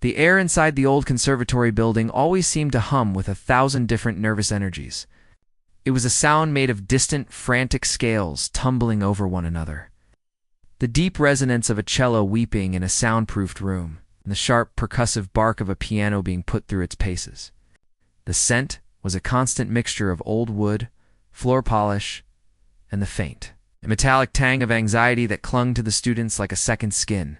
The air inside the old conservatory building always seemed to hum with 1,000 different nervous energies. It was a sound made of distant, frantic scales tumbling over one another. The deep resonance of a cello weeping in a soundproofed room, and the sharp, percussive bark of a piano being put through its paces. The scent was a constant mixture of old wood, floor polish, and the faint, a metallic tang of anxiety that clung to the students like a second skin.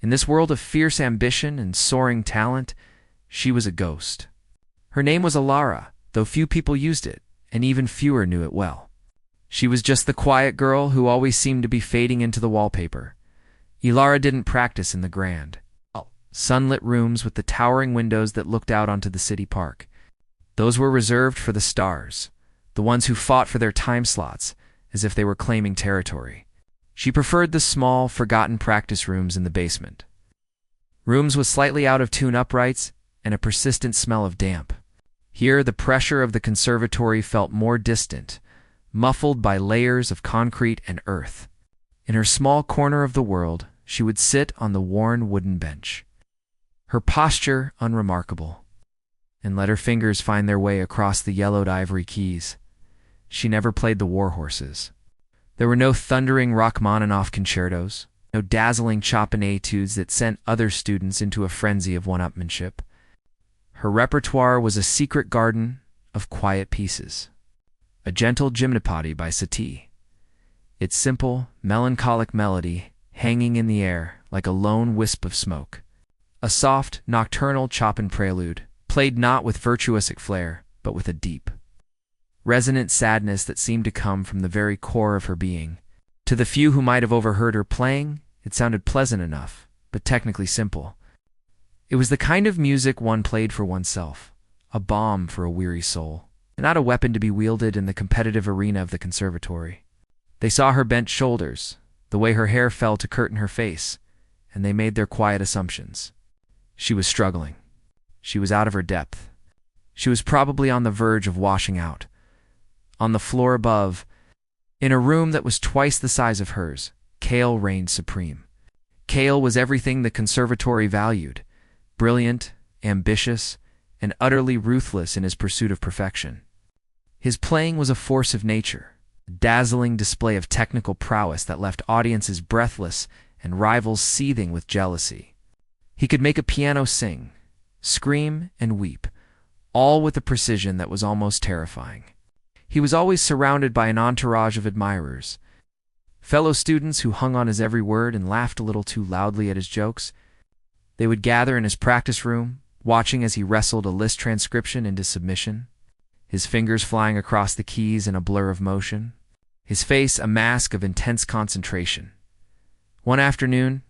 In this world of fierce ambition and soaring talent, she was a ghost. Her name was Alara, though few people used it, and even fewer knew it well. She was just the quiet girl who always seemed to be fading into the wallpaper. Alara didn't practice in the grand, sunlit rooms with the towering windows that looked out onto the city park. Those were reserved for the stars, the ones who fought for their time slots, as if they were claiming territory. She preferred the small, forgotten practice rooms in the basement. Rooms with slightly out-of-tune uprights and a persistent smell of damp. Here, the pressure of the conservatory felt more distant, muffled by layers of concrete and earth. In her small corner of the world, she would sit on the worn wooden bench, her posture unremarkable, and let her fingers find their way across the yellowed ivory keys. She never played the war horses. There were no thundering Rachmaninoff concertos, no dazzling Chopin etudes that sent other students into a frenzy of one-upmanship. Her repertoire was a secret garden of quiet pieces. A gentle gymnopody by Satie, its simple, melancholic melody hanging in the air like a lone wisp of smoke. A soft, nocturnal Chopin prelude, played not with virtuosic flair, but with a deep, resonant sadness that seemed to come from the very core of her being. To the few who might have overheard her playing, it sounded pleasant enough, but technically simple. It was the kind of music one played for oneself, a balm for a weary soul, and not a weapon to be wielded in the competitive arena of the conservatory. They saw her bent shoulders, the way her hair fell to curtain her face, and they made their quiet assumptions. She was struggling. She was out of her depth. She was probably on the verge of washing out. On the floor above, in a room that was twice the size of hers, Cale reigned supreme. Cale was everything the conservatory valued, brilliant, ambitious, and utterly ruthless in his pursuit of perfection. His playing was a force of nature, a dazzling display of technical prowess that left audiences breathless and rivals seething with jealousy. He could make a piano sing, scream, and weep, all with a precision that was almost terrifying. He was always surrounded by an entourage of admirers, fellow students who hung on his every word and laughed a little too loudly at his jokes. They would gather in his practice room, watching as he wrestled a Liszt transcription into submission, his fingers flying across the keys in a blur of motion, his face a mask of intense concentration. One afternoon,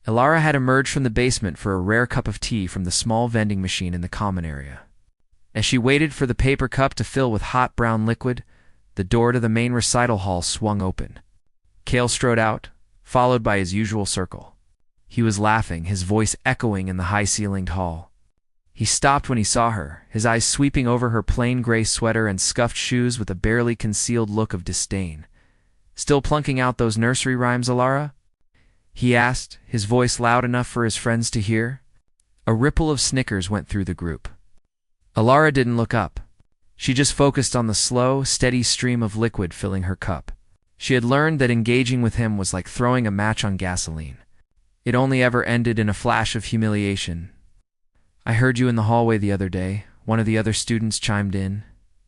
Alara had emerged from the basement for a rare cup of tea from the small vending machine in the common area. As she waited for the paper cup to fill with hot brown liquid, the door to the main recital hall swung open. Cale strode out, followed by his usual circle. He was laughing, his voice echoing in the high-ceilinged hall. He stopped when he saw her, his eyes sweeping over her plain gray sweater and scuffed shoes with a barely concealed look of disdain. "Still plunking out those nursery rhymes, Alara?" he asked, his voice loud enough for his friends to hear. A ripple of snickers went through the group. Alara didn't look up. She just focused on the slow, steady stream of liquid filling her cup. She had learned that engaging with him was like throwing a match on gasoline. It only ever ended in a flash of humiliation. "I heard you in the hallway the other day," one of the other students chimed in,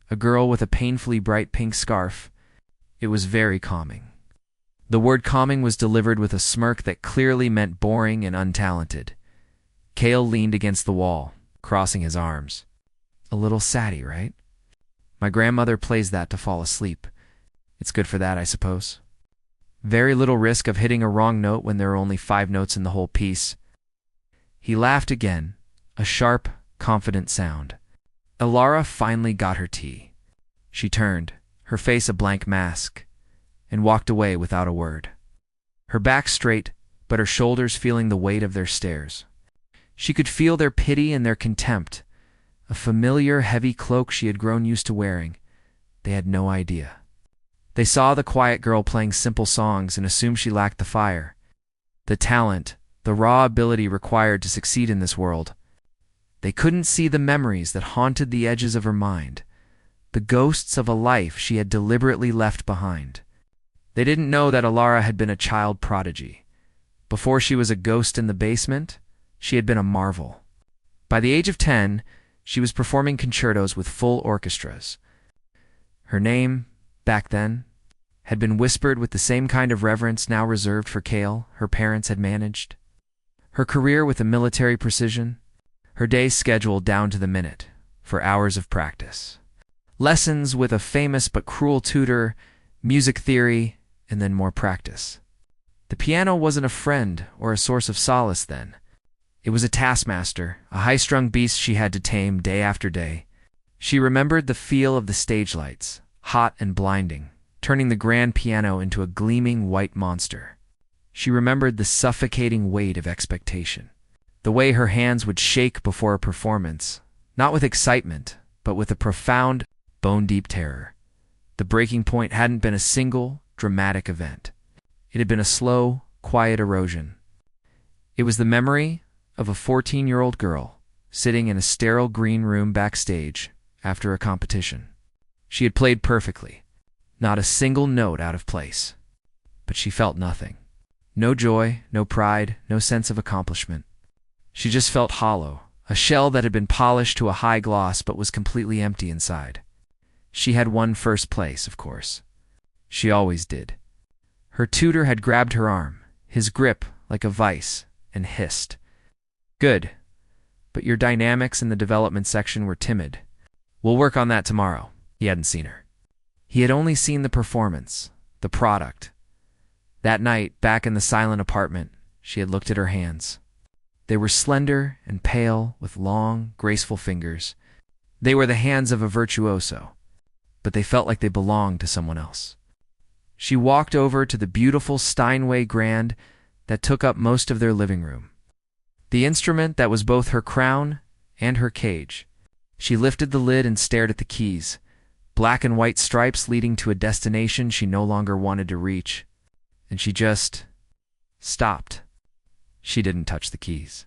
a girl with a painfully bright pink scarf. It was very calming. The word calming was delivered with a smirk that clearly meant boring and untalented. Cale leaned against the wall, crossing his arms. "A little satty, right? My grandmother plays that to fall asleep. It's good for that, I suppose. Very little risk of hitting a wrong note when there are only 5 notes in the whole piece." He laughed again, a sharp, confident sound. Alara finally got her tea. She turned, her face a blank mask, and walked away without a word. Her back straight, but her shoulders feeling the weight of their stares. She could feel their pity and their contempt, a familiar, heavy cloak she had grown used to wearing. They had no idea. They saw the quiet girl playing simple songs and assumed she lacked the fire, the talent, the raw ability required to succeed in this world. They couldn't see the memories that haunted the edges of her mind, the ghosts of a life she had deliberately left behind. They didn't know that Alara had been a child prodigy. Before she was a ghost in the basement, she had been a marvel. By the age of 10, she was performing concertos with full orchestras. Her name, back then, had been whispered with the same kind of reverence now reserved for Kale her parents had managed. Her career with a military precision, her days scheduled down to the minute, for hours of practice. Lessons with a famous but cruel tutor, music theory, and then more practice. The piano wasn't a friend or a source of solace then. It was a taskmaster, a high-strung beast she had to tame day after day. She remembered the feel of the stage lights, hot and blinding, turning the grand piano into a gleaming white monster. She remembered the suffocating weight of expectation, the way her hands would shake before a performance, not with excitement, but with a profound, bone-deep terror. The breaking point hadn't been a single, dramatic event. It had been a slow, quiet erosion. It was the memory of a 14-year-old girl sitting in a sterile green room backstage after a competition. She had played perfectly, not a single note out of place. But she felt nothing. No joy, no pride, no sense of accomplishment. She just felt hollow, a shell that had been polished to a high gloss but was completely empty inside. She had won first place, of course. She always did. Her tutor had grabbed her arm, his grip like a vice, and hissed. "Good, but your dynamics in the development section were timid. We'll work on that tomorrow." He hadn't seen her. He had only seen the performance, the product. That night, back in the silent apartment, she had looked at her hands. They were slender and pale, with long, graceful fingers. They were the hands of a virtuoso, but they felt like they belonged to someone else. She walked over to the beautiful Steinway Grand that took up most of their living room. The instrument that was both her crown and her cage. She lifted the lid and stared at the keys, black and white stripes leading to a destination she no longer wanted to reach. And she just stopped. She didn't touch the keys.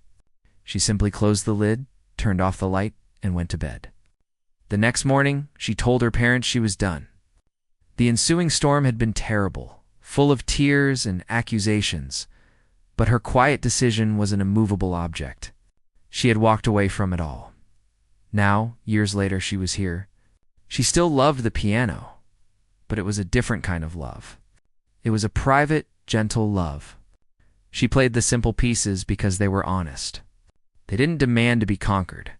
She simply closed the lid, turned off the light, and went to bed. The next morning, she told her parents she was done. The ensuing storm had been terrible, full of tears and accusations, but her quiet decision was an immovable object. She had walked away from it all. Now, years later, she was here. She still loved the piano, but it was a different kind of love. It was a private, gentle love. She played the simple pieces because they were honest. They didn't demand to be conquered.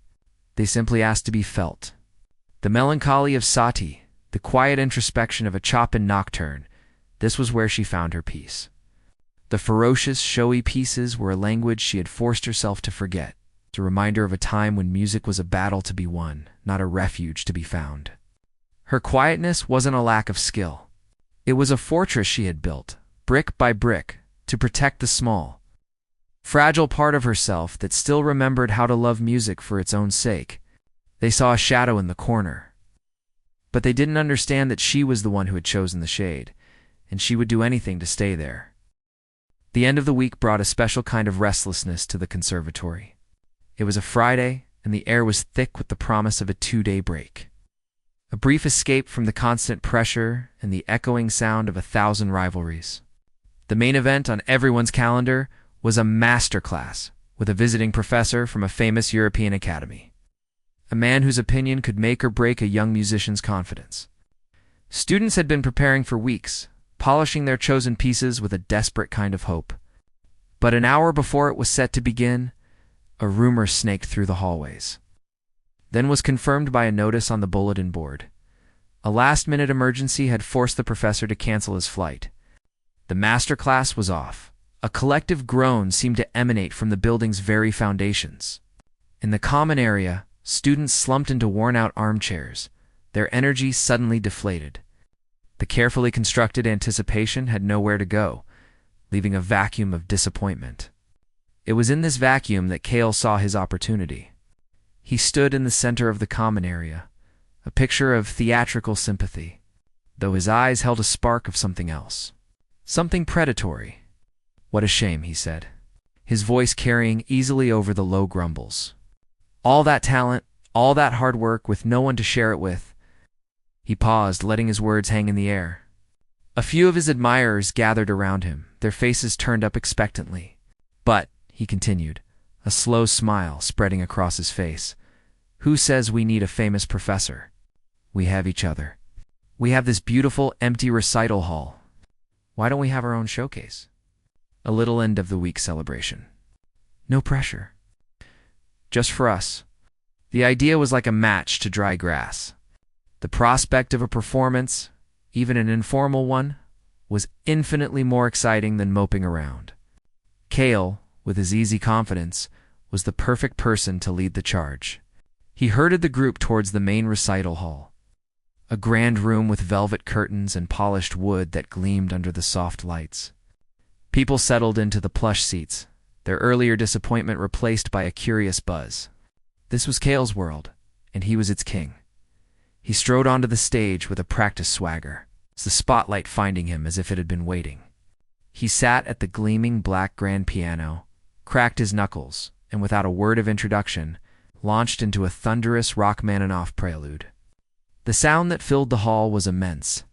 They simply asked to be felt. The melancholy of Sati, the quiet introspection of a Chopin nocturne, this was where she found her peace. The ferocious, showy pieces were a language she had forced herself to forget, a reminder of a time when music was a battle to be won, not a refuge to be found. Her quietness wasn't a lack of skill. It was a fortress she had built, brick by brick, to protect the small, fragile part of herself that still remembered how to love music for its own sake. They saw a shadow in the corner, but they didn't understand that she was the one who had chosen the shade, and she would do anything to stay there. The end of the week brought a special kind of restlessness to the conservatory. It was a Friday, and the air was thick with the promise of a 2-day break. A brief escape from the constant pressure and the echoing sound of 1,000 rivalries. The main event on everyone's calendar was a master class with a visiting professor from a famous European academy. A man whose opinion could make or break a young musician's confidence. Students had been preparing for weeks, polishing their chosen pieces with a desperate kind of hope. But an hour before it was set to begin, a rumor snaked through the hallways. Then was confirmed by a notice on the bulletin board. A last-minute emergency had forced the professor to cancel his flight. The master class was off. A collective groan seemed to emanate from the building's very foundations. In the common area, students slumped into worn-out armchairs, their energy suddenly deflated. The carefully constructed anticipation had nowhere to go, leaving a vacuum of disappointment. It was in this vacuum that Kale saw his opportunity. He stood in the center of the common area, a picture of theatrical sympathy, though his eyes held a spark of something else. Something predatory. "What a shame," he said. his voice carrying easily over the low grumbles. All that talent, all that hard work with no one to share it with. He paused, letting his words hang in the air. A few of his admirers gathered around him, their faces turned up expectantly. But, he continued, a slow smile spreading across his face, who says we need a famous professor? We have each other. We have this beautiful, empty recital hall. Why don't we have our own showcase? A little end of the week celebration. No pressure. Just for us. The idea was like a match to dry grass. The prospect of a performance, even an informal one, was infinitely more exciting than moping around. Cale, with his easy confidence, was the perfect person to lead the charge. He herded the group towards the main recital hall, a grand room with velvet curtains and polished wood that gleamed under the soft lights. People settled into the plush seats, their earlier disappointment replaced by a curious buzz. This was Cale's world, and he was its king. He strode onto the stage with a practiced swagger, the spotlight finding him as if it had been waiting. He sat at the gleaming black grand piano, cracked his knuckles, and without a word of introduction, launched into a thunderous Rachmaninoff prelude. The sound that filled the hall was immense,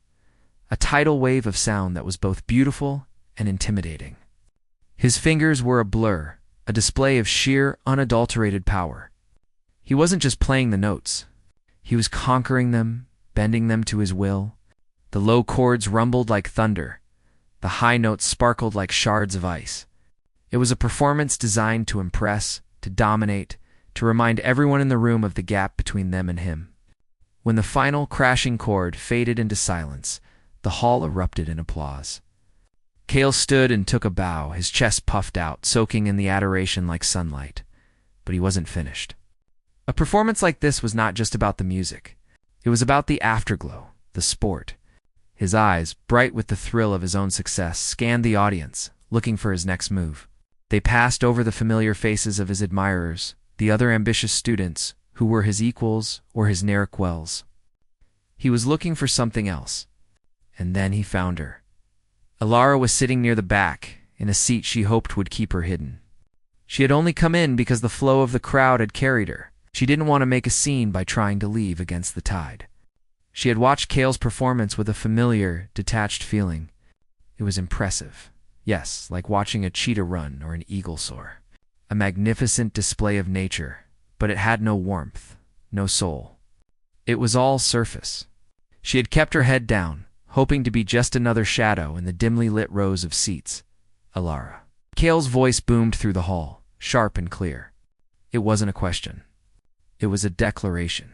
a tidal wave of sound that was both beautiful and intimidating. His fingers were a blur, a display of sheer, unadulterated power. He wasn't just playing the notes. He was conquering them, bending them to his will. The low chords rumbled like thunder. The high notes sparkled like shards of ice. It was a performance designed to impress, to dominate, to remind everyone in the room of the gap between them and him. When the final crashing chord faded into silence, the hall erupted in applause. Cale stood and took a bow, his chest puffed out, soaking in the adoration like sunlight. But he wasn't finished. A performance like this was not just about the music. It was about the afterglow, the sport. His eyes, bright with the thrill of his own success, scanned the audience, looking for his next move. They passed over the familiar faces of his admirers, the other ambitious students, who were his equals or his ne'er-quels. He was looking for something else. And then he found her. Alara was sitting near the back, in a seat she hoped would keep her hidden. She had only come in because the flow of the crowd had carried her. She didn't want to make a scene by trying to leave against the tide. She had watched Cale's performance with a familiar, detached feeling. It was impressive. Yes, like watching a cheetah run or an eagle soar. A magnificent display of nature, but it had no warmth, no soul. It was all surface. She had kept her head down, hoping to be just another shadow in the dimly lit rows of seats. Alara. Cale's voice boomed through the hall, sharp and clear. It wasn't a question. It was a declaration.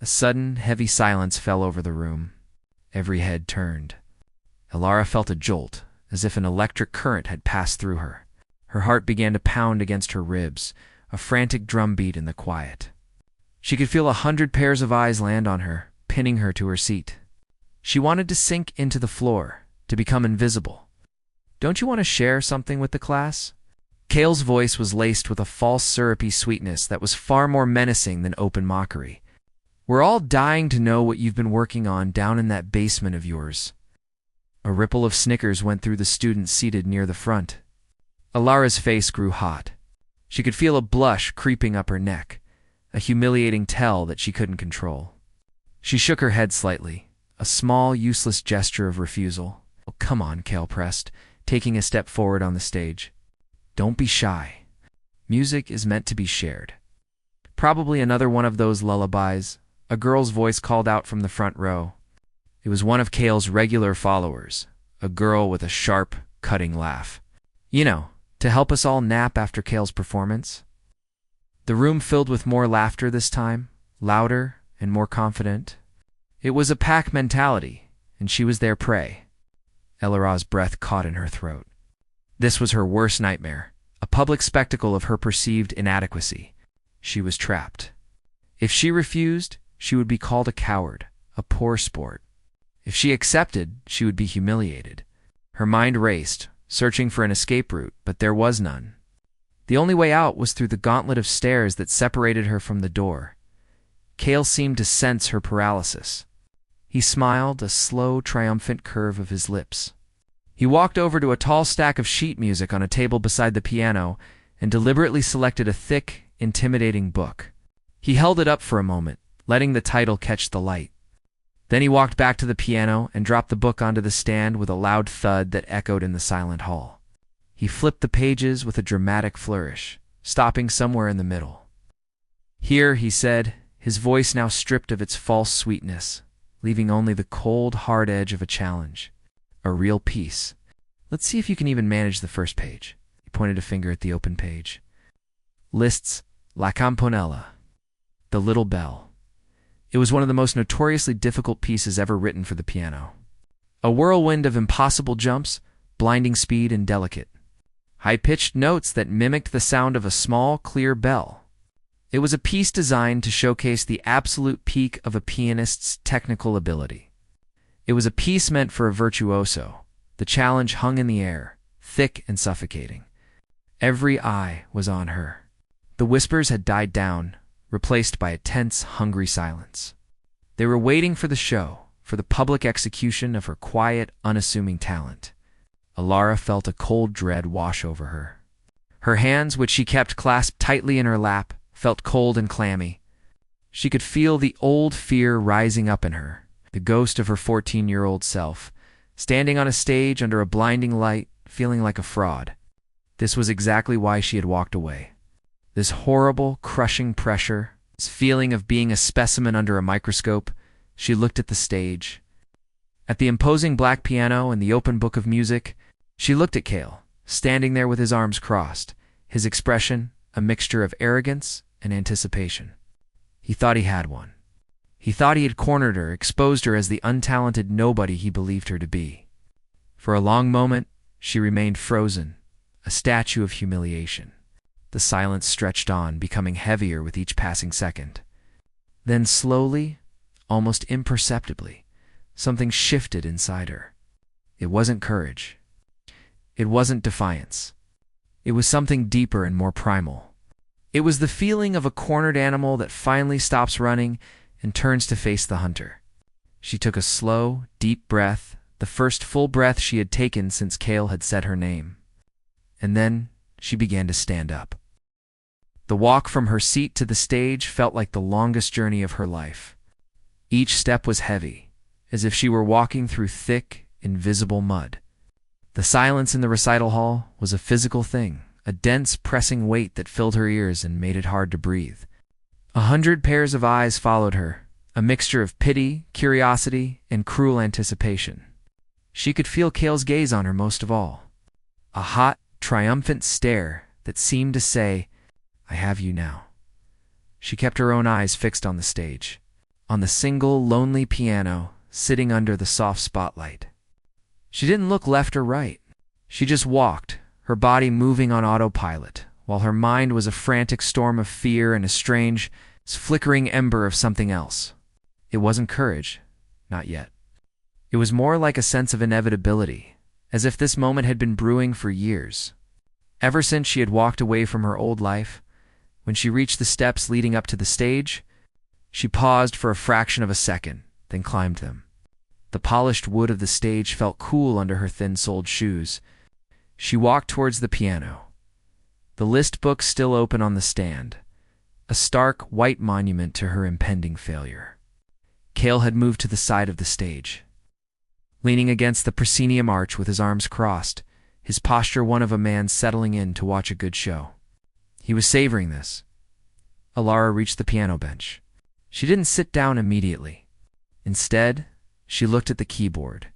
A sudden, heavy silence fell over the room. Every head turned. Alara felt a jolt, as if an electric current had passed through her. Her heart began to pound against her ribs, a frantic drumbeat in the quiet. She could feel 100 pairs of eyes land on her, pinning her to her seat. She wanted to sink into the floor, to become invisible. "Don't you want to share something with the class?" Cale's voice was laced with a false syrupy sweetness that was far more menacing than open mockery. "We're all dying to know what you've been working on down in that basement of yours." A ripple of snickers went through the students seated near the front. Alara's face grew hot. She could feel a blush creeping up her neck, a humiliating tell that she couldn't control. She shook her head slightly, a small, useless gesture of refusal. "Oh, come on," Cale pressed, taking a step forward on the stage. "Don't be shy. Music is meant to be shared." Probably another one of those lullabies, a girl's voice called out from the front row. It was one of Cale's regular followers, a girl with a sharp, cutting laugh. "You know, to help us all nap after Cale's performance." The room filled with more laughter this time, louder and more confident. It was a pack mentality, and she was their prey. Elara's breath caught in her throat. This was her worst nightmare, a public spectacle of her perceived inadequacy. She was trapped. If she refused, she would be called a coward, a poor sport. If she accepted, she would be humiliated. Her mind raced, searching for an escape route, but there was none. The only way out was through the gauntlet of stairs that separated her from the door. Cale seemed to sense her paralysis. He smiled, a slow, triumphant curve of his lips. He walked over to a tall stack of sheet music on a table beside the piano and deliberately selected a thick, intimidating book. He held it up for a moment, letting the title catch the light. Then he walked back to the piano and dropped the book onto the stand with a loud thud that echoed in the silent hall. He flipped the pages with a dramatic flourish, stopping somewhere in the middle. "Here," he said, his voice now stripped of its false sweetness, leaving only the cold, hard edge of a challenge. "A real piece. Let's see if you can even manage the first page." He pointed a finger at the open page. Liszt's La Campanella, The Little Bell. It was one of the most notoriously difficult pieces ever written for the piano. A whirlwind of impossible jumps, blinding speed, and delicate, high-pitched notes that mimicked the sound of a small, clear bell. It was a piece designed to showcase the absolute peak of a pianist's technical ability. It was a piece meant for a virtuoso. The challenge hung in the air, thick and suffocating. Every eye was on her. The whispers had died down, replaced by a tense, hungry silence. They were waiting for the show, for the public execution of her quiet, unassuming talent. Alara felt a cold dread wash over her. Her hands, which she kept clasped tightly in her lap, felt cold and clammy. She could feel the old fear rising up in her, the ghost of her 14-year-old self, standing on a stage under a blinding light, feeling like a fraud. This was exactly why she had walked away. This horrible, crushing pressure, this feeling of being a specimen under a microscope. She looked at the stage, at the imposing black piano and the open book of music. She looked at Cale, standing there with his arms crossed, his expression a mixture of arrogance and anticipation. He thought he had one. He thought he had cornered her, exposed her as the untalented nobody he believed her to be. For a long moment, she remained frozen, a statue of humiliation. The silence stretched on, becoming heavier with each passing second. Then slowly, almost imperceptibly, something shifted inside her. It wasn't courage. It wasn't defiance. It was something deeper and more primal. It was the feeling of a cornered animal that finally stops running and turns to face the hunter. She took a slow, deep breath, the first full breath she had taken since Cale had said her name. And then she began to stand up. The walk from her seat to the stage felt like the longest journey of her life. Each step was heavy, as if she were walking through thick, invisible mud. The silence in the recital hall was a physical thing, a dense, pressing weight that filled her ears and made it hard to breathe. 100 pairs of eyes followed her, a mixture of pity, curiosity, and cruel anticipation. She could feel Cale's gaze on her most of all. A hot, triumphant stare that seemed to say, "I have you now." She kept her own eyes fixed on the stage, on the single, lonely piano sitting under the soft spotlight. She didn't look left or right. She just walked, her body moving on autopilot, while her mind was a frantic storm of fear and a strange, flickering ember of something else. It wasn't courage, not yet. It was more like a sense of inevitability, as if this moment had been brewing for years. Ever since she had walked away from her old life, when she reached the steps leading up to the stage, she paused for a fraction of a second, then climbed them. The polished wood of the stage felt cool under her thin-soled shoes. She walked towards the piano, the Liszt book still open on the stand, a stark, white monument to her impending failure. Cale had moved to the side of the stage, leaning against the proscenium arch with his arms crossed, his posture one of a man settling in to watch a good show. He was savoring this. Alara reached the piano bench. She didn't sit down immediately. Instead, she looked at the keyboard,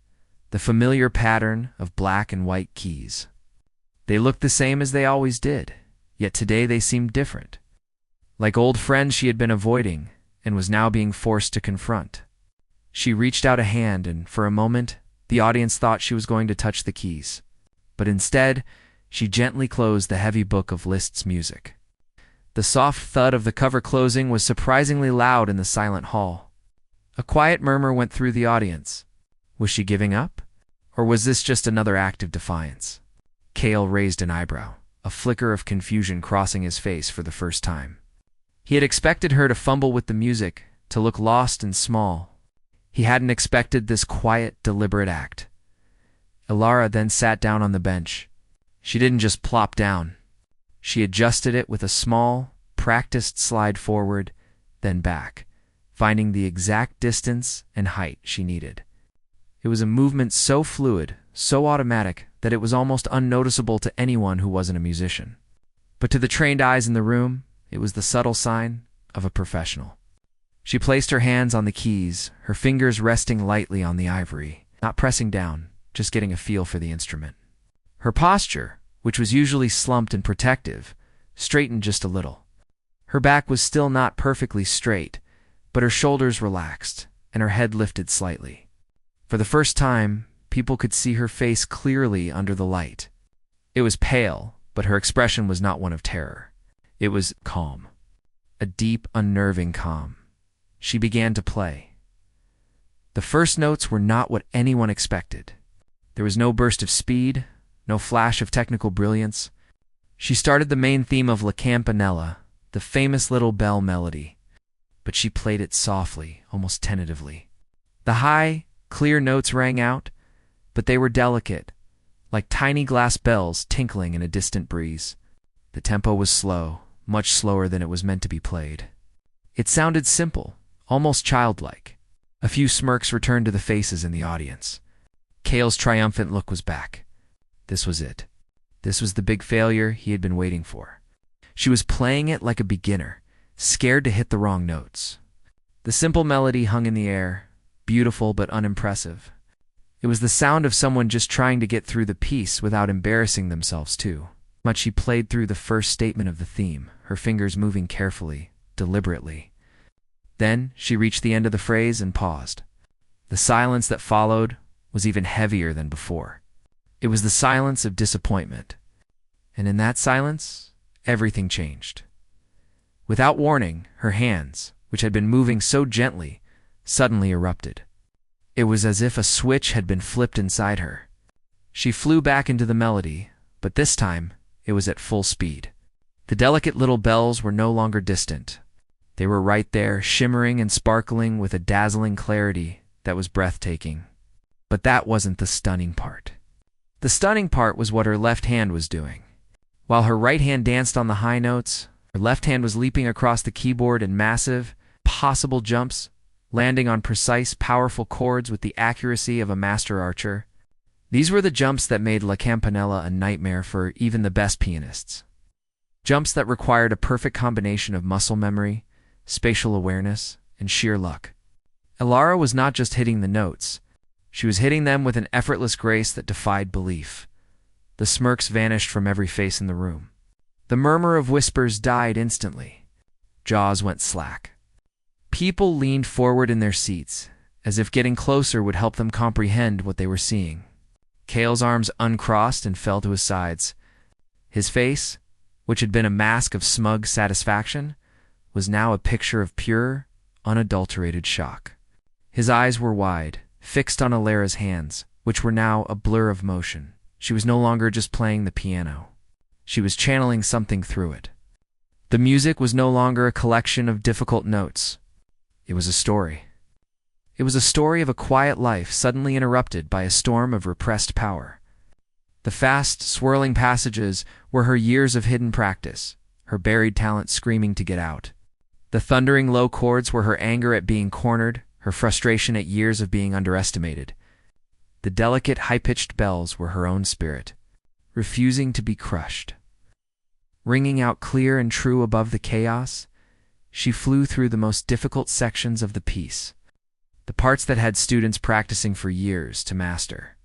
the familiar pattern of black and white keys. They looked the same as they always did, yet today they seemed different. Like old friends she had been avoiding and was now being forced to confront. She reached out a hand and, for a moment, the audience thought she was going to touch the keys. But instead, she gently closed the heavy book of Liszt's music. The soft thud of the cover closing was surprisingly loud in the silent hall. A quiet murmur went through the audience. Was she giving up? Or was this just another act of defiance? Cale raised an eyebrow, a flicker of confusion crossing his face for the first time. He had expected her to fumble with the music, to look lost and small. He hadn't expected this quiet, deliberate act. Ilara then sat down on the bench. She didn't just plop down. She adjusted it with a small, practiced slide forward, then back, finding the exact distance and height she needed. It was a movement so fluid, so automatic, that it was almost unnoticeable to anyone who wasn't a musician. But to the trained eyes in the room, it was the subtle sign of a professional. She placed her hands on the keys, her fingers resting lightly on the ivory, not pressing down, just getting a feel for the instrument. Her posture, which was usually slumped and protective, straightened just a little. Her back was still not perfectly straight, but her shoulders relaxed, and her head lifted slightly. For the first time, people could see her face clearly under the light. It was pale, but her expression was not one of terror. It was calm. A deep, unnerving calm. She began to play. The first notes were not what anyone expected. There was no burst of speed, no flash of technical brilliance. She started the main theme of La Campanella, the famous little bell melody, but she played it softly, almost tentatively. The high, clear notes rang out, but they were delicate, like tiny glass bells tinkling in a distant breeze. The tempo was slow, much slower than it was meant to be played. It sounded simple, almost childlike. A few smirks returned to the faces in the audience. Cale's triumphant look was back. This was it. This was the big failure he had been waiting for. She was playing it like a beginner, scared to hit the wrong notes. The simple melody hung in the air, beautiful but unimpressive. It was the sound of someone just trying to get through the piece without embarrassing themselves too. Much she played through the first statement of the theme, her fingers moving carefully, deliberately. Then she reached the end of the phrase and paused. The silence that followed was even heavier than before. It was the silence of disappointment. And in that silence, everything changed. Without warning, her hands, which had been moving so gently, suddenly erupted. It was as if a switch had been flipped inside her. She flew back into the melody, but this time it was at full speed. The delicate little bells were no longer distant. They were right there, shimmering and sparkling with a dazzling clarity that was breathtaking. But that wasn't the stunning part. The stunning part was what her left hand was doing. While her right hand danced on the high notes, her left hand was leaping across the keyboard in massive, possible jumps, landing on precise, powerful chords with the accuracy of a master archer. These were the jumps that made La Campanella a nightmare for even the best pianists. Jumps that required a perfect combination of muscle memory, spatial awareness, and sheer luck. Ilara was not just hitting the notes. She was hitting them with an effortless grace that defied belief. The smirks vanished from every face in the room. The murmur of whispers died instantly. Jaws went slack. People leaned forward in their seats, as if getting closer would help them comprehend what they were seeing. Cale's arms uncrossed and fell to his sides. His face, which had been a mask of smug satisfaction, was now a picture of pure, unadulterated shock. His eyes were wide, fixed on Ilara's hands, which were now a blur of motion. She was no longer just playing the piano. She was channeling something through it. The music was no longer a collection of difficult notes. It was a story. It was a story of a quiet life suddenly interrupted by a storm of repressed power. The fast, swirling passages were her years of hidden practice, her buried talent screaming to get out. The thundering low chords were her anger at being cornered, her frustration at years of being underestimated. The delicate, high-pitched bells were her own spirit, refusing to be crushed. Ringing out clear and true above the chaos, she flew through the most difficult sections of the piece, the parts that had students practicing for years to master.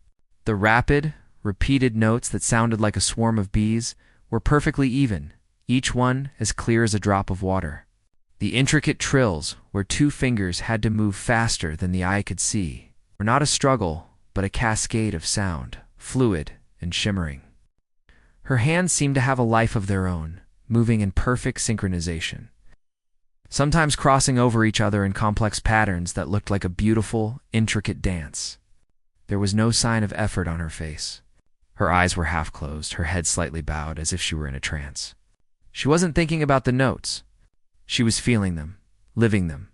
The rapid, repeated notes that sounded like a swarm of bees were perfectly even, each one as clear as a drop of water. The intricate trills, where two fingers had to move faster than the eye could see, were not a struggle, but a cascade of sound, fluid and shimmering. Her hands seemed to have a life of their own, moving in perfect synchronization, sometimes crossing over each other in complex patterns that looked like a beautiful, intricate dance. There was no sign of effort on her face. Her eyes were half closed, her head slightly bowed, as if she were in a trance. She wasn't thinking about the notes. She was feeling them, living them.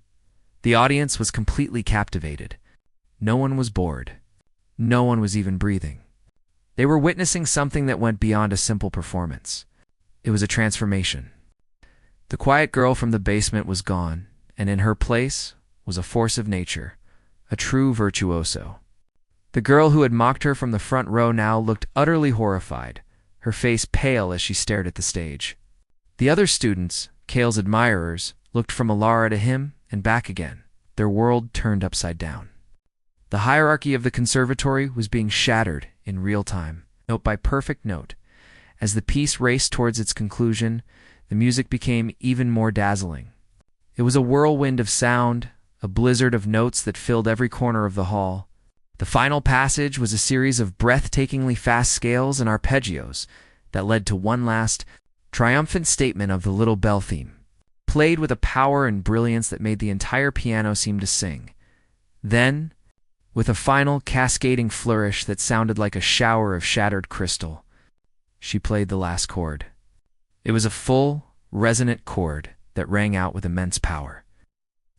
The audience was completely captivated. No one was bored. No one was even breathing. They were witnessing something that went beyond a simple performance. It was a transformation. The quiet girl from the basement was gone, and in her place was a force of nature, a true virtuoso. The girl who had mocked her from the front row now looked utterly horrified, her face pale as she stared at the stage. The other students, Cale's admirers, looked from Alara to him and back again, their world turned upside down. The hierarchy of the conservatory was being shattered in real time, note by perfect note. As the piece raced towards its conclusion, the music became even more dazzling. It was a whirlwind of sound, a blizzard of notes that filled every corner of the hall. The final passage was a series of breathtakingly fast scales and arpeggios that led to one last, triumphant statement of the Little Bell theme, played with a power and brilliance that made the entire piano seem to sing. Then, with a final cascading flourish that sounded like a shower of shattered crystal, she played the last chord. It was a full, resonant chord that rang out with immense power.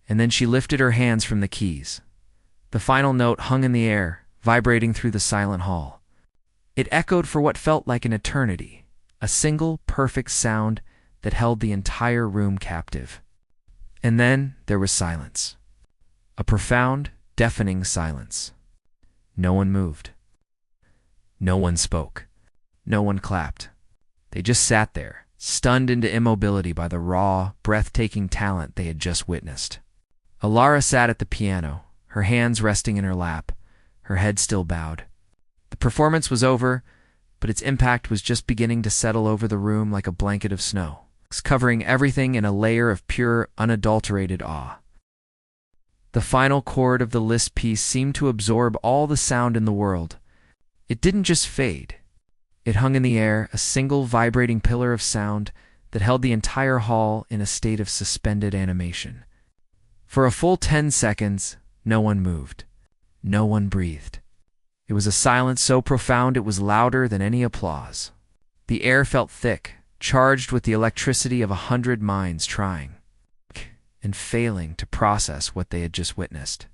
And then she lifted her hands from the keys. The final note hung in the air, vibrating through the silent hall. It echoed for what felt like an eternity, a single, perfect sound that held the entire room captive. And then there was silence. A profound, deafening silence. No one moved. No one spoke. No one clapped. They just sat there, stunned into immobility by the raw, breathtaking talent they had just witnessed. Alara sat at the piano, her hands resting in her lap, her head still bowed. The performance was over, but its impact was just beginning to settle over the room like a blanket of snow, covering everything in a layer of pure, unadulterated awe. The final chord of the Liszt piece seemed to absorb all the sound in the world. It didn't just fade. It hung in the air, a single vibrating pillar of sound that held the entire hall in a state of suspended animation. For a full 10 seconds, no one moved. No one breathed. It was a silence so profound it was louder than any applause. The air felt thick, charged with the electricity of 100 minds trying and failing to process what they had just witnessed.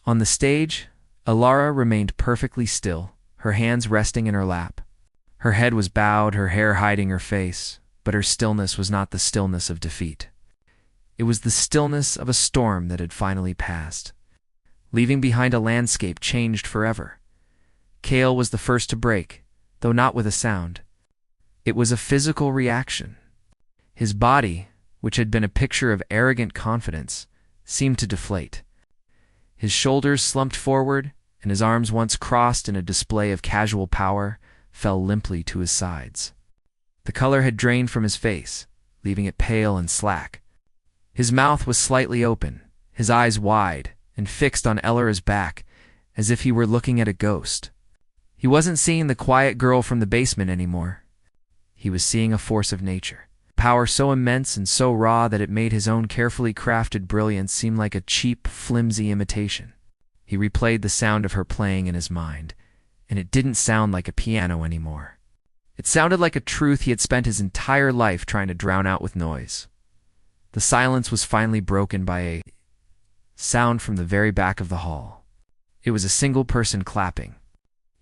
On the stage, Alara remained perfectly still, her hands resting in her lap. Her head was bowed, her hair hiding her face, but her stillness was not the stillness of defeat. It was the stillness of a storm that had finally passed, leaving behind a landscape changed forever. Cale was the first to break, though not with a sound. It was a physical reaction. His body, which had been a picture of arrogant confidence, seemed to deflate. His shoulders slumped forward, and his arms, once crossed in a display of casual power, fell limply to his sides. The color had drained from his face, leaving it pale and slack. His mouth was slightly open, his eyes wide and fixed on Elara's back, as if he were looking at a ghost. He wasn't seeing the quiet girl from the basement anymore. He was seeing a force of nature, power so immense and so raw that it made his own carefully crafted brilliance seem like a cheap, flimsy imitation. He replayed the sound of her playing in his mind, and it didn't sound like a piano anymore. It sounded like a truth he had spent his entire life trying to drown out with noise. The silence was finally broken by a sound from the very back of the hall. It was a single person clapping.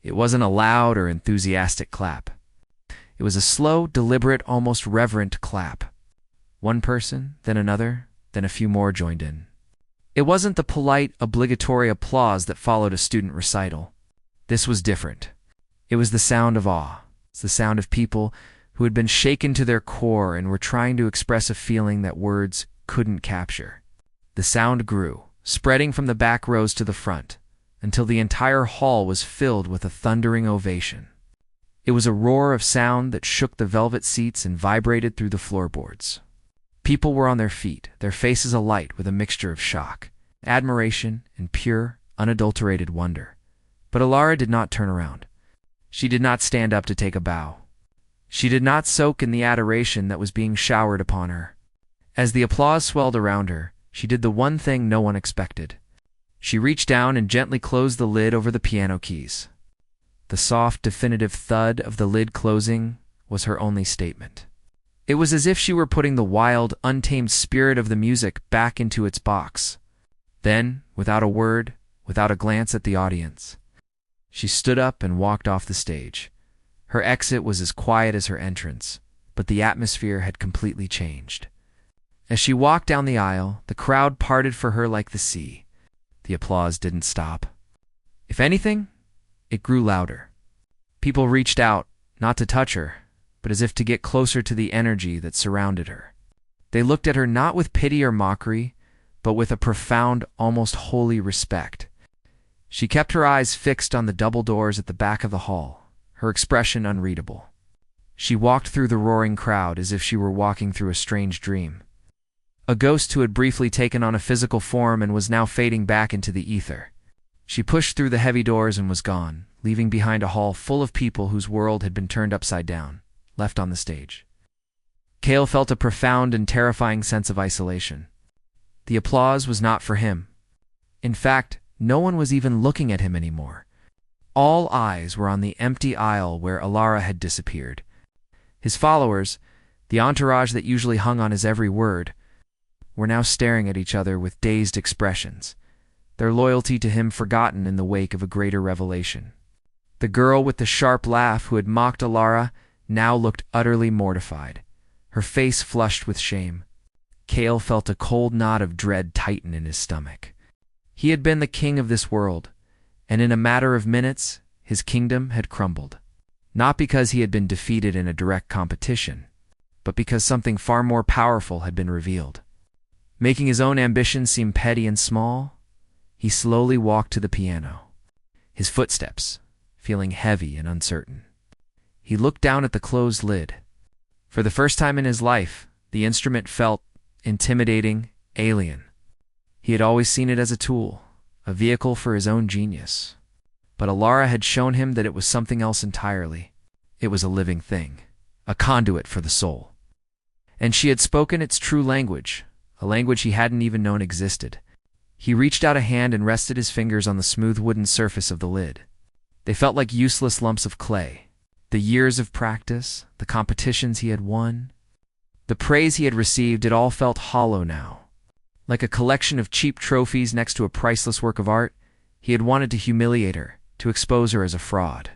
It wasn't a loud or enthusiastic clap. It was a slow, deliberate, almost reverent clap. One person, then another, then a few more joined in. It wasn't the polite, obligatory applause that followed a student recital. This was different. It was the sound of awe. It's the sound of people who had been shaken to their core and were trying to express a feeling that words couldn't capture. The sound grew, spreading from the back rows to the front, until the entire hall was filled with a thundering ovation. It was a roar of sound that shook the velvet seats and vibrated through the floorboards. People were on their feet, their faces alight with a mixture of shock, admiration, and pure, unadulterated wonder. But Alara did not turn around. She did not stand up to take a bow. She did not soak in the adoration that was being showered upon her. As the applause swelled around her, she did the one thing no one expected. She reached down and gently closed the lid over the piano keys. The soft, definitive thud of the lid closing was her only statement. It was as if she were putting the wild, untamed spirit of the music back into its box. Then, without a word, without a glance at the audience, She stood up and walked off the stage. Her exit was as quiet as her entrance, but the atmosphere had completely changed. As she walked down the aisle, the crowd parted for her like the sea. The applause didn't stop. If anything, it grew louder. People reached out, not to touch her, but as if to get closer to the energy that surrounded her. They looked at her not with pity or mockery, but with a profound, almost holy respect. She kept her eyes fixed on the double doors at the back of the hall, her expression unreadable. She walked through the roaring crowd as if she were walking through a strange dream. A ghost who had briefly taken on a physical form and was now fading back into the ether. She pushed through the heavy doors and was gone, leaving behind a hall full of people whose world had been turned upside down, left on the stage. Cale felt a profound and terrifying sense of isolation. The applause was not for him. In fact, no one was even looking at him anymore. All eyes were on the empty aisle where Alara had disappeared. His followers, the entourage that usually hung on his every word, were now staring at each other with dazed expressions, their loyalty to him forgotten in the wake of a greater revelation. The girl with the sharp laugh who had mocked Alara now looked utterly mortified, her face flushed with shame. Cale felt a cold knot of dread tighten in his stomach. He had been the king of this world, and in a matter of minutes, his kingdom had crumbled. Not because he had been defeated in a direct competition, but because something far more powerful had been revealed. Making his own ambitions seem petty and small, he slowly walked to the piano, his footsteps feeling heavy and uncertain. He looked down at the closed lid. For the first time in his life, the instrument felt intimidating, alien. He had always seen it as a tool, a vehicle for his own genius. But Alara had shown him that it was something else entirely. It was a living thing, a conduit for the soul. And she had spoken its true language, a language he hadn't even known existed. He reached out a hand and rested his fingers on the smooth wooden surface of the lid. They felt like useless lumps of clay. The years of practice, the competitions he had won, the praise he had received, it all felt hollow now. Like a collection of cheap trophies next to a priceless work of art, he had wanted to humiliate her, to expose her as a fraud.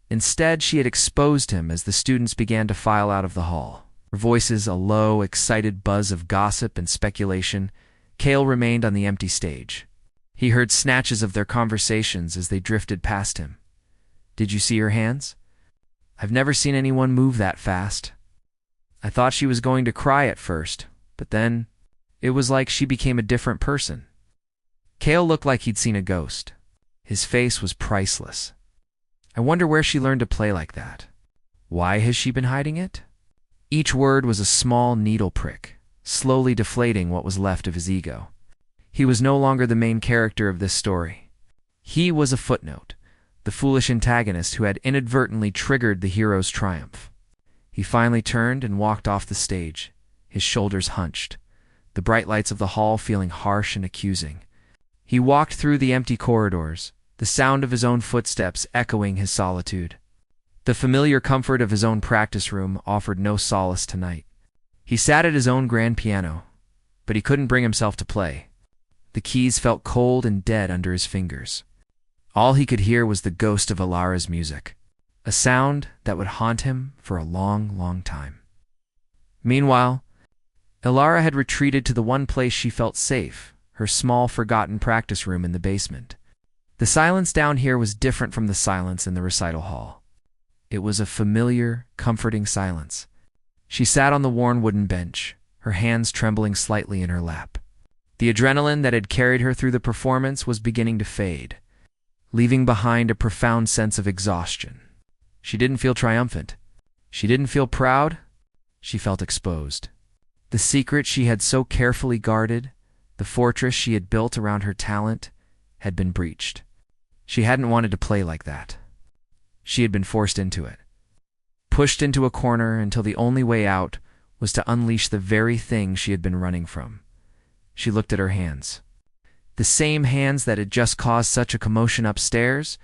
Instead, she had exposed him as the students began to file out of the hall. Her voices a low, excited buzz of gossip and speculation. Cale remained on the empty stage. He heard snatches of their conversations as they drifted past him. "Did you see her hands? I've never seen anyone move that fast. I thought she was going to cry at first, but then it was like she became a different person." Cale looked like he'd seen a ghost. His face was priceless. "I wonder where she learned to play like that. Why has she been hiding it?" Each word was a small needle prick, slowly deflating what was left of his ego. He was no longer the main character of this story. He was a footnote, the foolish antagonist who had inadvertently triggered the hero's triumph. He finally turned and walked off the stage, his shoulders hunched, the bright lights of the hall feeling harsh and accusing. He walked through the empty corridors, the sound of his own footsteps echoing his solitude. The familiar comfort of his own practice room offered no solace tonight. He sat at his own grand piano, but he couldn't bring himself to play. The keys felt cold and dead under his fingers. All he could hear was the ghost of Alara's music, a sound that would haunt him for a long, long time. Meanwhile, Alara had retreated to the one place she felt safe, her small, forgotten practice room in the basement. The silence down here was different from the silence in the recital hall. It was a familiar, comforting silence. She sat on the worn wooden bench, her hands trembling slightly in her lap. The adrenaline that had carried her through the performance was beginning to fade, leaving behind a profound sense of exhaustion. She didn't feel triumphant. She didn't feel proud. She felt exposed. The secret she had so carefully guarded, the fortress she had built around her talent, had been breached. She hadn't wanted to play like that. She had been forced into it, pushed into a corner until the only way out was to unleash the very thing she had been running from. She looked at her hands. The same hands that had just caused such a commotion upstairs,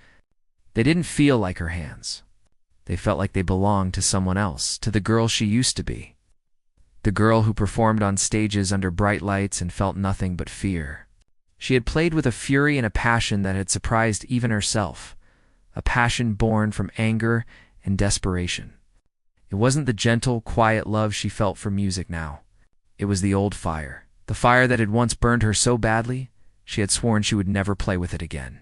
they didn't feel like her hands. They felt like they belonged to someone else, to the girl she used to be. The girl who performed on stages under bright lights and felt nothing but fear. She had played with a fury and a passion that had surprised even herself, a passion born from anger and desperation. It wasn't the gentle, quiet love she felt for music now. It was the old fire, the fire that had once burned her so badly she had sworn she would never play with it again.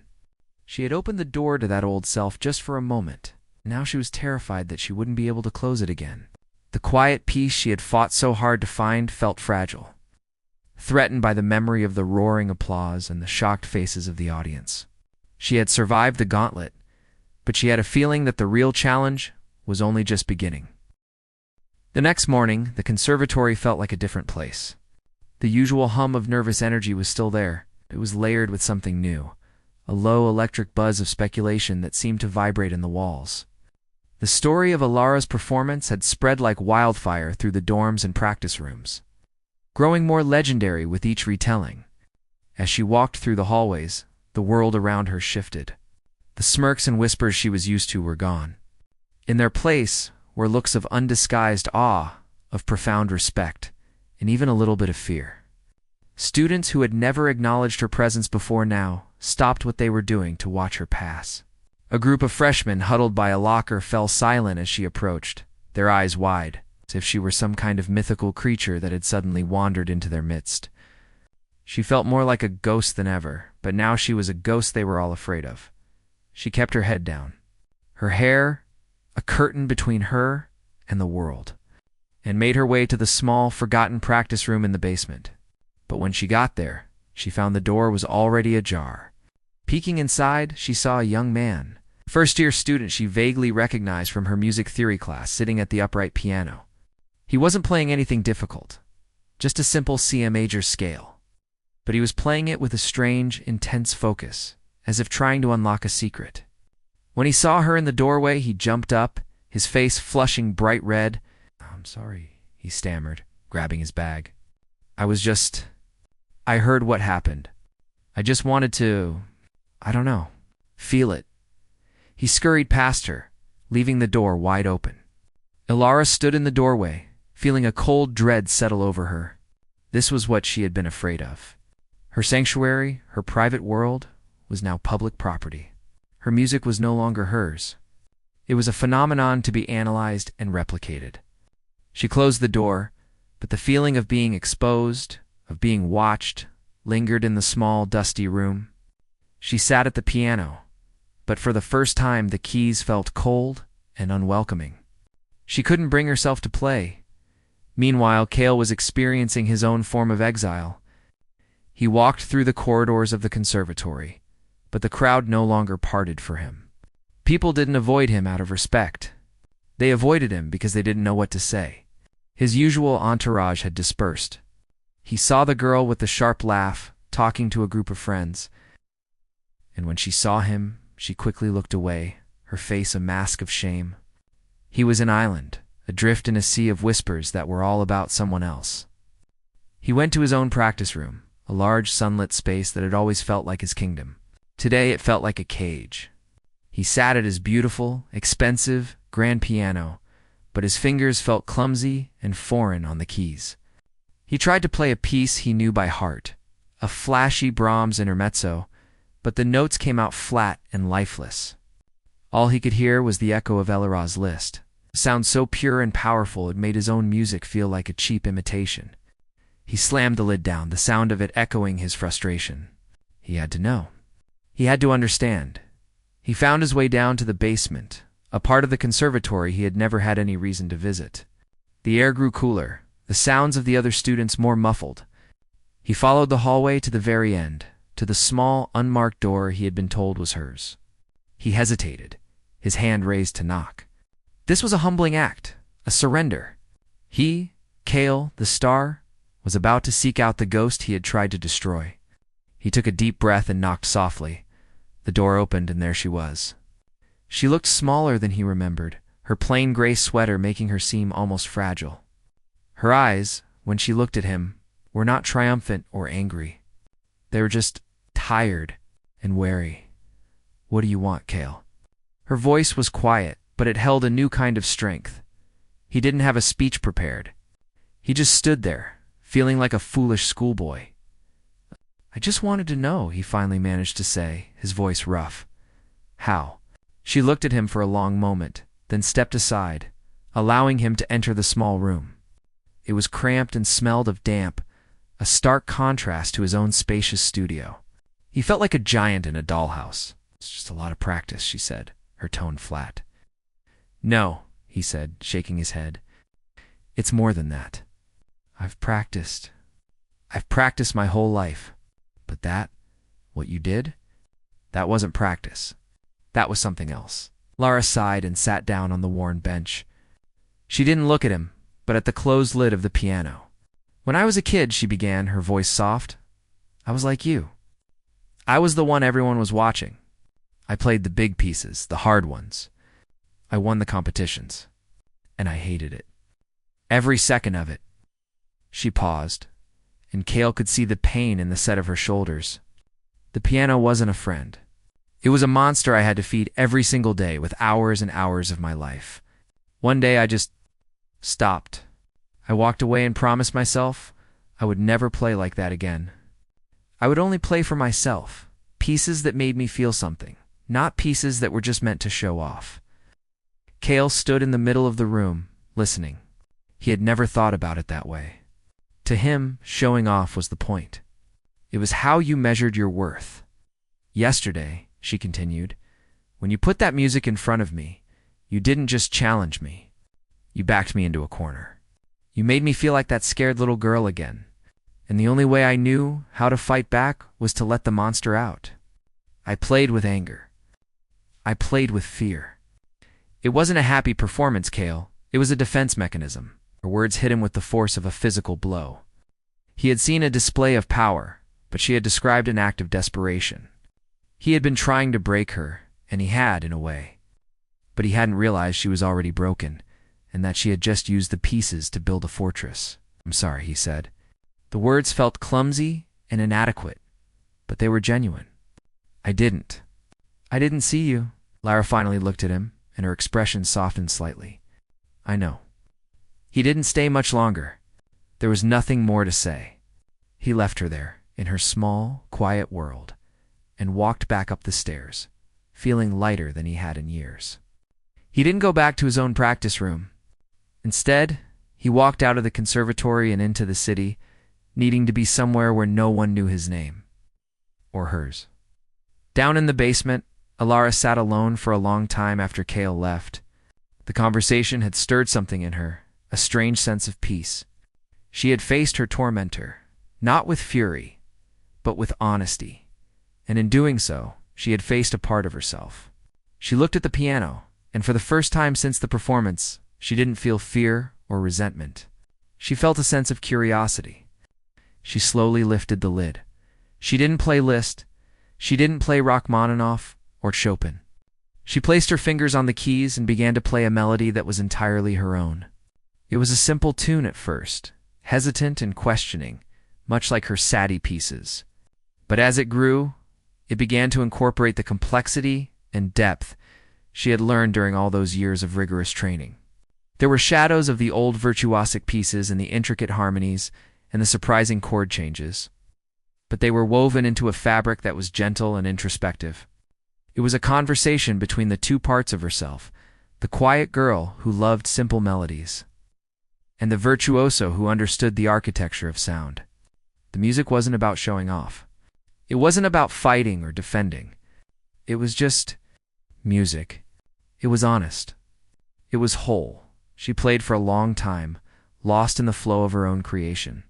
She had opened the door to that old self just for a moment. Now she was terrified that she wouldn't be able to close it again. The quiet peace she had fought so hard to find felt fragile, threatened by the memory of the roaring applause and the shocked faces of the audience. She had survived the gauntlet, but she had a feeling that the real challenge was only just beginning. The next morning, the conservatory felt like a different place. The usual hum of nervous energy was still there. It was layered with something new, a low electric buzz of speculation that seemed to vibrate in the walls. The story of Alara's performance had spread like wildfire through the dorms and practice rooms, growing more legendary with each retelling. As she walked through the hallways, the world around her shifted. The smirks and whispers she was used to were gone. In their place were looks of undisguised awe, of profound respect, and even a little bit of fear. Students who had never acknowledged her presence before now stopped what they were doing to watch her pass. A group of freshmen huddled by a locker fell silent as she approached, their eyes wide, as if she were some kind of mythical creature that had suddenly wandered into their midst. She felt more like a ghost than ever, but now she was a ghost they were all afraid of. She kept her head down, her hair a curtain between her and the world, and made her way to the small, forgotten practice room in the basement. But when she got there, she found the door was already ajar. Peeking inside, she saw a young man, first-year student she vaguely recognized from her music theory class, sitting at the upright piano. He wasn't playing anything difficult, just a simple C major scale. But he was playing it with a strange, intense focus, as if trying to unlock a secret. When he saw her in the doorway, he jumped up, his face flushing bright red. "I'm sorry," he stammered, grabbing his bag. I heard what happened. I just wanted to, I don't know, feel it." He scurried past her, leaving the door wide open. Alara stood in the doorway, feeling a cold dread settle over her. This was what she had been afraid of. Her sanctuary, her private world, was now public property. Her music was no longer hers. It was a phenomenon to be analyzed and replicated. She closed the door, but the feeling of being exposed, of being watched, lingered in the small, dusty room. She sat at the piano, but for the first time the keys felt cold and unwelcoming. She couldn't bring herself to play. Meanwhile, Cale was experiencing his own form of exile. He walked through the corridors of the conservatory, but the crowd no longer parted for him. People didn't avoid him out of respect. They avoided him because they didn't know what to say. His usual entourage had dispersed. He saw the girl with the sharp laugh, talking to a group of friends. And when she saw him, she quickly looked away, her face a mask of shame. He was an island, adrift in a sea of whispers that were all about someone else. He went to his own practice room, a large sunlit space that had always felt like his kingdom. Today it felt like a cage. He sat at his beautiful, expensive, grand piano, but his fingers felt clumsy and foreign on the keys. He tried to play a piece he knew by heart, a flashy Brahms intermezzo, but the notes came out flat and lifeless. All he could hear was the echo of Alara's list, a sound so pure and powerful it made his own music feel like a cheap imitation. He slammed the lid down, the sound of it echoing his frustration. He had to know. He had to understand. He found his way down to the basement, a part of the conservatory he had never had any reason to visit. The air grew cooler, the sounds of the other students more muffled. He followed the hallway to the very end, to the small, unmarked door he had been told was hers. He hesitated, his hand raised to knock. This was a humbling act, a surrender. He, Cale, the star, was about to seek out the ghost he had tried to destroy. He took a deep breath and knocked softly. The door opened, and there she was. She looked smaller than he remembered, her plain gray sweater making her seem almost fragile. Her eyes, when she looked at him, were not triumphant or angry. They were just tired and wary. "What do you want, Cale?" Her voice was quiet, but it held a new kind of strength. He didn't have a speech prepared. He just stood there, feeling like a foolish schoolboy. "I just wanted to know," he finally managed to say, his voice rough. "How?" She looked at him for a long moment, then stepped aside, allowing him to enter the small room. It was cramped and smelled of damp, a stark contrast to his own spacious studio. He felt like a giant in a dollhouse. "It's just a lot of practice," she said, her tone flat. "No," he said, shaking his head. "It's more than that. I've practiced my whole life. But what you did, that wasn't practice. That was something else." Lara sighed and sat down on the worn bench. She didn't look at him, but at the closed lid of the piano. "When I was a kid," she began, her voice soft, "I was like you. I was the one everyone was watching. I played the big pieces, the hard ones. I won the competitions. And I hated it. Every second of it." She paused, and Cale could see the pain in the set of her shoulders. "The piano wasn't a friend. It was a monster I had to feed every single day with hours and hours of my life. One day I just stopped. I walked away and promised myself I would never play like that again. I would only play for myself, pieces that made me feel something, not pieces that were just meant to show off." Cale stood in the middle of the room, listening. He had never thought about it that way. To him, showing off was the point. It was how you measured your worth. "Yesterday," she continued, "when you put that music in front of me, you didn't just challenge me. You backed me into a corner. You made me feel like that scared little girl again. And the only way I knew how to fight back was to let the monster out. I played with anger. I played with fear." It wasn't a happy performance, Cale. It was a defense mechanism. Her words hit him with the force of a physical blow. He had seen a display of power, but she had described an act of desperation. He had been trying to break her, and he had, in a way. But he hadn't realized she was already broken, and that she had just used the pieces to build a fortress. "I'm sorry," he said. The words felt clumsy and inadequate, but they were genuine. I didn't see you." Lara finally looked at him, and her expression softened slightly. "I know." He didn't stay much longer. There was nothing more to say. He left her there, in her small, quiet world, and walked back up the stairs, feeling lighter than he had in years. He didn't go back to his own practice room. Instead, he walked out of the conservatory and into the city, needing to be somewhere where no one knew his name. Or hers. Down in the basement, Alara sat alone for a long time after Cale left. The conversation had stirred something in her, a strange sense of peace. She had faced her tormentor, not with fury, but with honesty. And in doing so, she had faced a part of herself. She looked at the piano, and for the first time since the performance, she didn't feel fear or resentment. She felt a sense of curiosity. She slowly lifted the lid. She didn't play Liszt. She didn't play Rachmaninoff or Chopin. She placed her fingers on the keys and began to play a melody that was entirely her own. It was a simple tune at first, hesitant and questioning, much like her Satie pieces. But as it grew, it began to incorporate the complexity and depth she had learned during all those years of rigorous training. There were shadows of the old virtuosic pieces in the intricate harmonies and the surprising chord changes, but they were woven into a fabric that was gentle and introspective. It was a conversation between the two parts of herself, the quiet girl who loved simple melodies, and the virtuoso who understood the architecture of sound. The music wasn't about showing off. It wasn't about fighting or defending. It was just music. It was honest. It was whole. She played for a long time, lost in the flow of her own creation.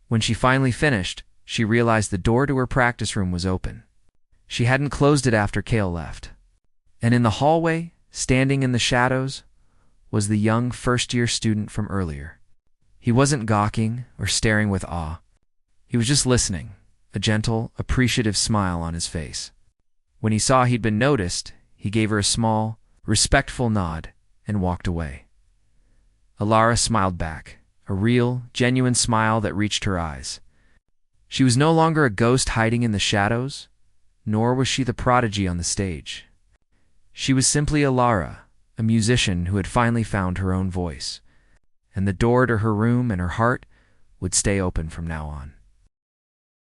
When she finally finished, she realized the door to her practice room was open. She hadn't closed it after Cale left. And in the hallway, standing in the shadows, was the young first-year student from earlier. He wasn't gawking or staring with awe. He was just listening, a gentle, appreciative smile on his face. When he saw he'd been noticed, he gave her a small, respectful nod and walked away. Alara smiled back, a real, genuine smile that reached her eyes. She was no longer a ghost hiding in the shadows, nor was she the prodigy on the stage. She was simply Alara, a musician who had finally found her own voice, and the door to her room and her heart would stay open from now on.